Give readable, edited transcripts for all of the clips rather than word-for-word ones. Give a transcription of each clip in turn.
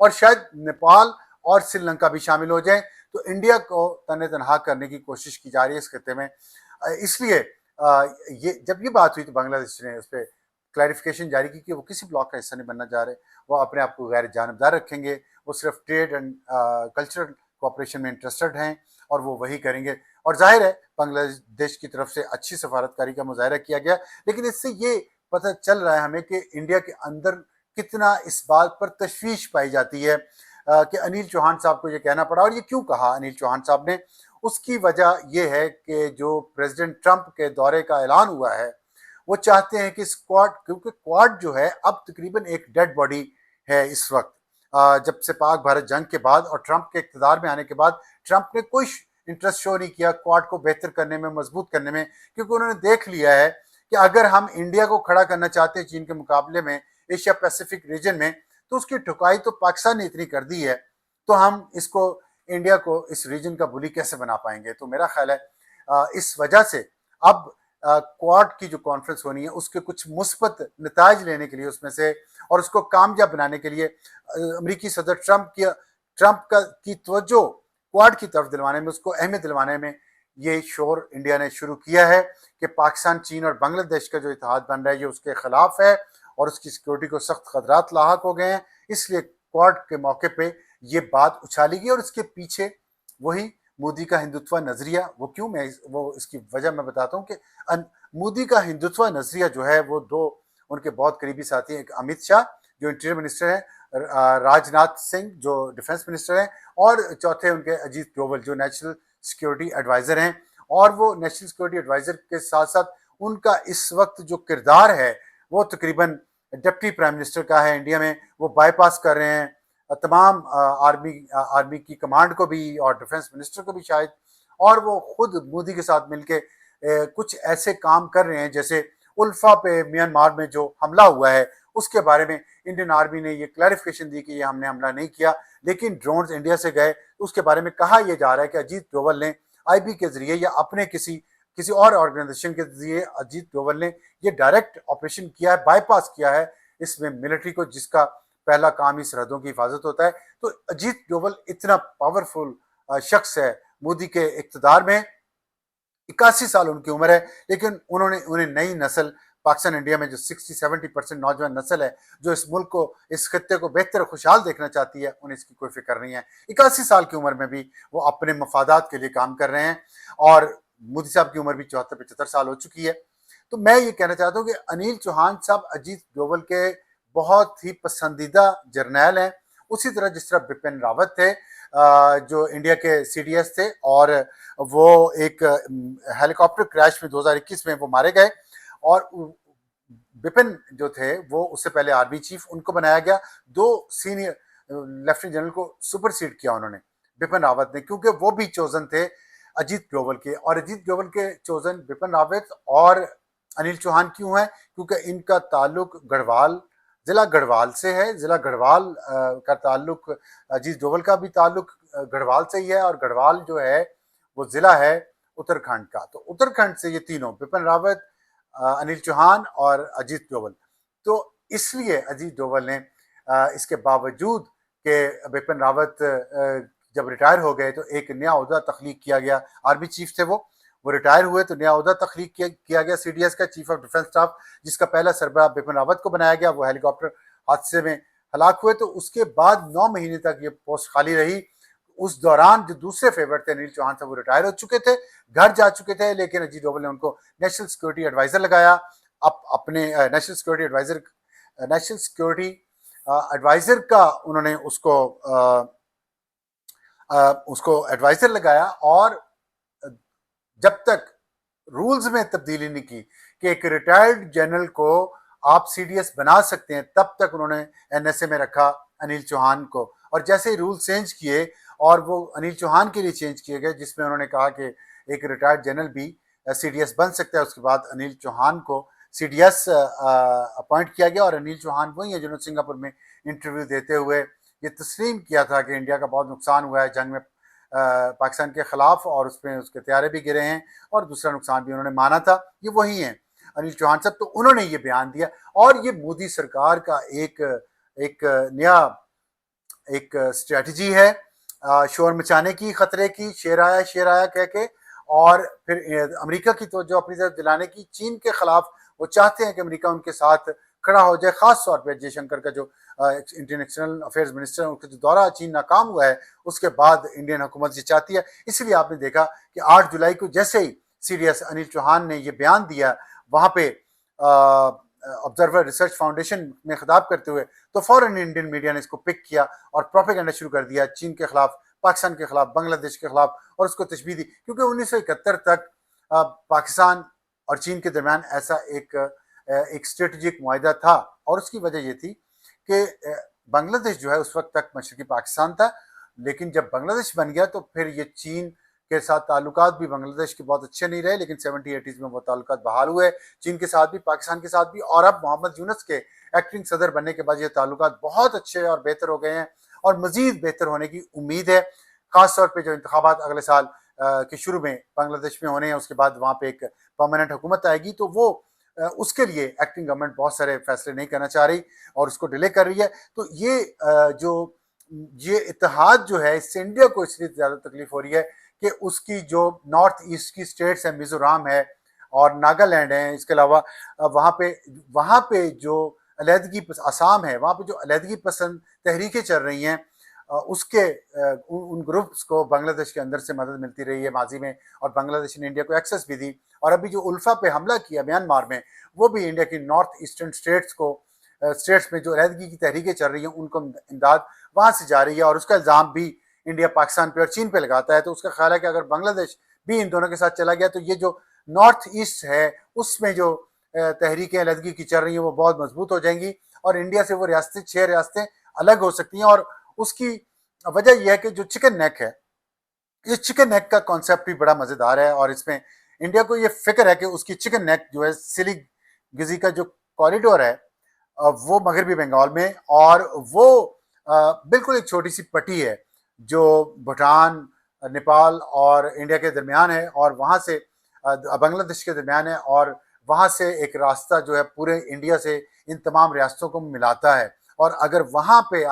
اور شاید نیپال اور سری لنکا بھی شامل ہو جائیں، تو انڈیا کو تنہ تنہا کرنے کی کوشش کی جا رہی ہے اس خطے میں۔ اس لیے جب یہ بات ہوئی تو بنگلہ دیش نے اس پہ کلیریفیکیشن جاری کی کہ وہ کسی بلاک کا حصہ نہیں بننا چاہ رہے، وہ اپنے آپ کو غیر جانبدار رکھیں گے، وہ صرف ٹریڈ اینڈ کلچرل کوآپریشن میں انٹرسٹڈ ہیں اور وہ وہی کریں گے۔ اور ظاہر ہے بنگلہ دیش کی طرف سے اچھی سفارتکاری کا مظاہرہ کیا گیا، لیکن اس سے یہ پتہ چل رہا ہے ہمیں کہ انڈیا کے اندر کتنا اس بات پر تشویش پائی جاتی ہے کہ انیل چوہان صاحب کو یہ کہنا پڑا۔ اور یہ کیوں کہا انیل چوہان صاحب نے؟ اس کی وجہ یہ ہے کہ جو پریزیڈنٹ ٹرمپ کے دورے کا اعلان ہوا ہے، وہ چاہتے ہیں کہ اسکواڈ، کیونکہ کواد جو ہے اب تقریباً ایک ڈیڈ باڈی ہے اس وقت، جب سے پاک بھارت جنگ کے بعد اور ٹرمپ کے اقتدار میں آنے کے بعد ٹرمپ نے کوئی انٹرسٹ شو نہیں کیا کواد کو بہتر کرنے میں، مضبوط کرنے میں، کیونکہ انہوں نے دیکھ لیا ہے کہ اگر ہم انڈیا کو کھڑا کرنا چاہتے ہیں چین کے مقابلے میں ایشیا پیسیفک ریجن میں، تو اس کی ٹھکائی تو پاکستان نے اتنی کر دی ہے، تو ہم اس کو انڈیا کو اس ریجن کا بلی کیسے بنا پائیں گے؟ تو میرا خیال ہے اس وجہ سے اب کواد کی جو کانفرنس ہونی ہے اس کے کچھ مثبت نتائج لینے کے لیے اس میں سے، اور اس کو کامیاب بنانے کے لیے امریکی صدر ٹرمپ کی توجہ کواد کی طرف دلوانے میں، اس کو اہمیت دلوانے میں یہ شور انڈیا نے شروع کیا ہے کہ پاکستان، چین اور بنگلہ دیش کا جو اتحاد بن رہا ہے یہ اس کے خلاف ہے اور اس کی سیکورٹی کو سخت خطرات لاحق ہو گئے ہیں۔ اس لیے کواد کے موقع پہ یہ بات اچھالی گئی، اور اس کے پیچھے وہی مودی کا ہندوتوا نظریہ، وہ کیوں، وہ اس کی وجہ میں بتاتا ہوں کہ مودی کا ہندوتوا نظریہ جو ہے وہ دو ان کے بہت قریبی ساتھی ہیں، ایک امت شاہ جو انٹیریئر منسٹر ہیں، راج ناتھ سنگھ جو ڈیفنس منسٹر ہیں، اور چوتھے ان کے اجیت ڈوول جو نیشنل سیکیورٹی ایڈوائزر ہیں۔ اور وہ نیشنل سیکیورٹی ایڈوائزر کے ساتھ ساتھ ان کا اس وقت جو کردار ہے وہ تقریباً ڈپٹی پرائم منسٹر کا ہے انڈیا میں، وہ بائی پاس کر رہے ہیں تمام آرمی کی کمانڈ کو بھی اور ڈیفنس منسٹر کو بھی شاید، اور وہ خود مودی کے ساتھ مل کے کچھ ایسے کام کر رہے ہیں جیسے الفا پہ میانمار میں جو حملہ ہوا ہے اس کے بارے میں انڈین آرمی نے یہ کلیریفیکیشن دی کہ یہ ہم نے حملہ نہیں کیا، لیکن ڈرونز انڈیا سے گئے، اس کے بارے میں کہا یہ جا رہا ہے کہ اجیت ڈوول نے آئی بی کے ذریعے یا اپنے کسی اور آرگنائزیشن کے ذریعے اجیت ڈوول نے یہ ڈائریکٹ آپریشن کیا ہے، بائی پاس کیا ہے اس میں ملٹری کو، جس کا پہلا کام ہی سرحدوں کی حفاظت ہوتا ہے۔ تو اجیت ڈوول اتنا پاورفل شخص ہے مودی کے اقتدار میں، 81 سال ان کی عمر ہے، لیکن انہیں نئی نسل پاکستان انڈیا میں جو 60-70% نوجوان نسل ہے جو اس ملک کو، اس خطے کو بہتر خوشحال دیکھنا چاہتی ہے، انہیں اس کی کوئی فکر نہیں ہے۔ 81 سال کی عمر میں بھی وہ اپنے مفادات کے لیے کام کر رہے ہیں، اور مودی صاحب کی عمر بھی 74-75 سال ہو چکی ہے۔ تو میں یہ کہنا چاہتا ہوں کہ انیل چوہان صاحب اجیت ڈوول کے بہت ہی پسندیدہ جرنیل ہیں، اسی طرح جس طرح بپن راوت تھے جو انڈیا کے سی ڈی ایس تھے، اور وہ ایک ہیلی کاپٹر کریش میں 2021 میں وہ مارے گئے، اور بپن جو تھے وہ اس سے پہلے آرمی چیف، ان کو بنایا گیا، 2 سینئر لیفٹیننٹ جنرل کو سپر سیڈ کیا انہوں نے بپن راوت نے، کیونکہ وہ بھی چوزن تھے اجیت ڈوول کے، اور اجیت ڈوول کے چوزن بپن راوت اور انیل چوہان کیوں ہیں؟ کیونکہ ان کا تعلق گڑھوال، ضلع گڑھوال سے ہے، ضلع گڑھوال کا تعلق، اجیت ڈوول کا بھی تعلق گڑھوال سے ہی ہے، اور گڑھوال جو ہے وہ ضلع ہے اتراکھنڈ کا، تو اتراکھنڈ سے یہ تینوں بپن راوت، انیل چوہان اور اجیت ڈوول، تو اس لیے اجیت ڈوول نے اس کے باوجود کہ بپن راوت جب ریٹائر ہو گئے تو ایک نیا عہدہ تخلیق کیا گیا، آرمی چیف تھے وہ ریٹائر ہوئے تو نیا عہدہ تخلیق کیا گیا سی ڈی ایس کا، چیف آف ڈیفنس اسٹاف، جس کا پہلا سربراہ بپن راوت کو بنایا گیا، وہ ہیلی کاپٹر حادثے میں ہلاک ہوئے، تو اس کے بعد 9 مہینے تک یہ پوسٹ خالی رہی۔ اس دوران جو دوسرے فیورٹ تھے انیل چوہان صاحب، وہ ریٹائر ہو چکے تھے، گھر جا چکے تھے، لیکن اجیت ڈوول نے ان کو نیشنل سیکورٹی ایڈوائزر لگایا، اپنے نیشنل سیکورٹی ایڈوائزر کا انہوں نے اس کو ایڈوائزر لگایا، اور جب تک رولز میں تبدیلی نہیں کی کہ ایک ریٹائرڈ جنرل کو آپ سی ڈی ایس بنا سکتے ہیں، تب تک انہوں نے این ایس اے میں رکھا انیل چوہان کو، اور جیسے ہی رول چینج کیے، اور وہ انیل چوہان کے لیے چینج کیے گئے جس میں انہوں نے کہا کہ ایک ریٹائرڈ جنرل بھی سی ڈی ایس بن سکتا ہے، اس کے بعد انیل چوہان کو سی ڈی ایس اپوائنٹ کیا گیا، اور انیل چوہان وہی ہیں جنہوں نے سنگاپور میں انٹرویو دیتے ہوئے یہ تسلیم کیا تھا کہ انڈیا کا بہت نقصان ہوا ہے جنگ میں پاکستان کے خلاف، اور اس میں اس کے طیارے بھی گرے ہیں، اور دوسرا نقصان بھی انہوں نے مانا تھا، یہ وہی ہیں انیل چوہان صاحب، تو انہوں نے یہ بیان دیا، اور یہ مودی سرکار کا ایک نیا ایک اسٹریٹجی ہے شور مچانے کی، خطرے کی، شیر آیا کہہ کے، اور پھر امریکہ کی توجہ اپنی طرف دلانے کی۔ چین کے خلاف وہ چاہتے ہیں کہ امریکہ ان کے ساتھ کھڑا ہو جائے، خاص طور پہ جے شنکر کا جو انٹرنیشنل افیئرز منسٹر، ان کا جو دورہ چین ناکام ہوا ہے، اس کے بعد انڈین حکومت یہ چاہتی ہے۔ اس لیے آپ نے دیکھا کہ 8 جولائی کو جیسے ہی CDS انل چوہان نے یہ بیان دیا وہاں پہ آبزرور ریسرچ فاؤنڈیشن میں خطاب کرتے ہوئے، تو فوراً انڈین میڈیا نے اس کو پک کیا اور پروپیگنڈا شروع کر دیا چین کے خلاف، پاکستان کے خلاف، بنگلہ دیش کے خلاف، اور اس کو تشبیہ دی، کیونکہ 1971 تک پاکستان اور چین کے درمیان ایسا ایک اسٹریٹجک معاہدہ تھا، اور اس کی وجہ یہ تھی کہ بنگلہ دیش جو ہے اس وقت تک مشرقی پاکستان تھا، لیکن جب بنگلہ دیش بن گیا تو پھر یہ چین کے ساتھ تعلقات بھی بنگلہ دیش کے بہت اچھے نہیں رہے، لیکن 70-80s میں وہ تعلقات بحال ہوئے چین کے ساتھ بھی، پاکستان کے ساتھ بھی، اور اب محمد یونس کے ایکٹنگ صدر بننے کے بعد یہ تعلقات بہت اچھے اور بہتر ہو گئے ہیں، اور مزید بہتر ہونے کی امید ہے، خاص طور پہ جو انتخابات اگلے سال کے شروع میں بنگلہ دیش میں ہونے ہیں، اس کے بعد وہاں پہ ایک پرماننٹ حکومت آئے گی، تو وہ اس کے لیے ایکٹنگ گورنمنٹ بہت سارے فیصلے نہیں کرنا چاہ رہی اور اس کو ڈیلے کر رہی ہے۔ تو یہ اتحاد جو ہے، اس سے انڈیا کو اس لیے زیادہ تکلیف ہو رہی ہے کہ اس کی جو نارتھ ایسٹ کی اسٹیٹس ہیں، میزورام ہے اور ناگالینڈ ہیں، اس کے علاوہ وہاں پہ جو علیحدگی آسام ہے، وہاں پہ جو علیحدگی پسند تحریکیں چل رہی ہیں، اس کے ان گروپس کو بنگلہ دیش کے اندر سے مدد ملتی رہی ہے ماضی میں، اور بنگلہ دیش نے انڈیا کو ایکسس بھی دی، اور ابھی جو الفا پہ حملہ کیا میانمار میں، وہ بھی انڈیا کی نارتھ ایسٹرن اسٹیٹس میں جو علیحدگی کی تحریکیں چل رہی ہیں ان کو امداد وہاں سے جا رہی ہے، اور اس کا الزام بھی انڈیا پاکستان پہ اور چین پہ لگاتا ہے۔ تو اس کا خیال ہے کہ اگر بنگلہ دیش بھی ان دونوں کے ساتھ چلا گیا تو یہ جو نارتھ ایسٹ ہے اس میں جو تحریکیں علیحدگی کی چل رہی ہیں وہ بہت مضبوط ہو جائیں گی، اور انڈیا سے وہ 6 ریاستیں الگ ہو سکتی ہیں۔ اور اس کی وجہ یہ ہے کہ جو چکن نیک ہے، یہ چکن نیک کا کانسیپٹ بھی بڑا مزیدار ہے، اور اس میں انڈیا کو یہ فکر ہے کہ اس کی چکن نیک جو ہے سلی گزی کا جو کوریڈور ہے وہ مغربی بنگال میں، اور وہ بالکل ایک چھوٹی سی پٹی ہے جو بھوٹان، نیپال اور انڈیا کے درمیان ہے، اور وہاں سے بنگلہ دیش کے درمیان ہے، اور وہاں سے ایک راستہ جو ہے پورے انڈیا سے ان تمام ریاستوں کو ملاتا ہے، اور اگر وہاں پہ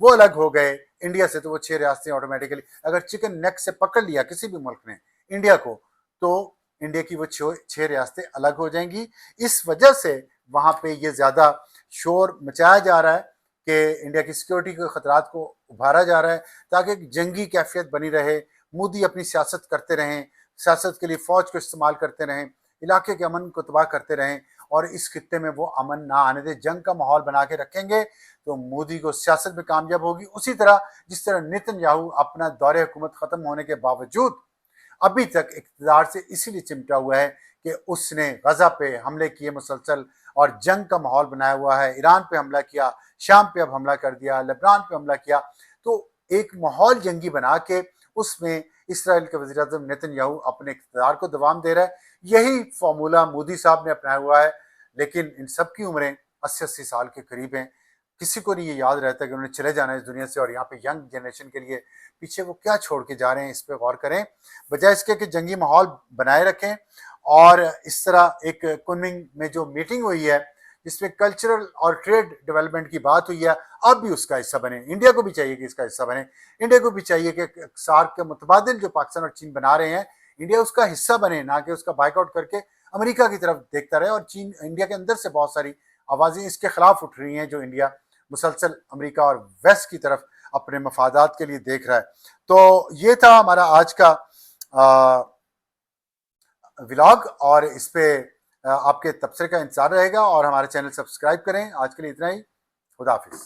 وہ الگ ہو گئے انڈیا سے تو وہ 6 ریاستیں آٹومیٹکلی، اگر چکن نیک سے پکڑ لیا کسی بھی ملک نے انڈیا کو، تو انڈیا کی وہ 6 ریاستیں الگ ہو جائیں گی۔ اس وجہ سے وہاں پہ یہ زیادہ شور مچایا جا رہا ہے کہ انڈیا کی سیکیورٹی کے خطرات کو ابھارا جا رہا ہے، تاکہ جنگی کیفیت بنی رہے، مودی اپنی سیاست کرتے رہیں، سیاست کے لیے فوج کو استعمال کرتے رہیں، علاقے کے امن کو تباہ کرتے رہیں، اور اس خطے میں وہ امن نہ آنے دے، جنگ کا ماحول بنا کے رکھیں گے تو مودی کو سیاست میں کامیاب ہوگی۔ اسی طرح جس طرح نیتن یاہو اپنا دور حکومت ختم ہونے کے باوجود ابھی تک اقتدار سے اسی لیے چمٹا ہوا ہے کہ اس نے غزہ پہ حملے کیے مسلسل، اور جنگ کا ماحول بنایا ہوا ہے، ایران پہ حملہ کیا، شام پہ اب حملہ کر دیا، لبنان پہ حملہ کیا، تو ایک ماحول جنگی بنا کے اس میں اسرائیل کے وزیر اعظم نیتن یاہو اپنے اقتدار کو دوام دے رہا ہے۔ یہی فارمولہ مودی صاحب نے اپنایا ہوا ہے، لیکن ان سب کی عمریں 80 سال کے قریب ہیں، کسی کو نہیں یہ یاد رہتا کہ انہوں نے چلے جانا ہے اس دنیا سے، اور یہاں پہ ینگ جنریشن کے لیے پیچھے وہ کیا چھوڑ کے جا رہے ہیں، اس پہ غور کریں، بجائے اس کے کہ جنگی ماحول بنائے رکھیں۔ اور اس طرح ایک کنمنگ میں جو میٹنگ ہوئی ہے جس میں کلچرل اور ٹریڈ ڈیولپمنٹ کی بات ہوئی ہے، اب بھی اس کا حصہ بنے، انڈیا کو بھی چاہیے کہ اس کا حصہ بنے، انڈیا کو بھی چاہیے کہ سارک کے متبادل جو پاکستان اور چین بنا رہے ہیں، انڈیا اس کا حصہ بنے، نہ کہ اس کا بائیک آؤٹ کر کے امریکہ کی طرف دیکھتا رہے۔ اور انڈیا کے اندر سے بہت ساری آوازیں اس کے خلاف اٹھ رہی ہیں، جو انڈیا مسلسل امریکہ اور ویسٹ کی طرف اپنے مفادات کے لیے دیکھ رہا ہے۔ تو یہ تھا ہمارا آج کا ولاگ، اور اس پہ آپ کے تبصرے کا انتظار رہے گا، اور ہمارے چینل سبسکرائب کریں۔ آج کے لیے اتنا ہی، خدا حافظ۔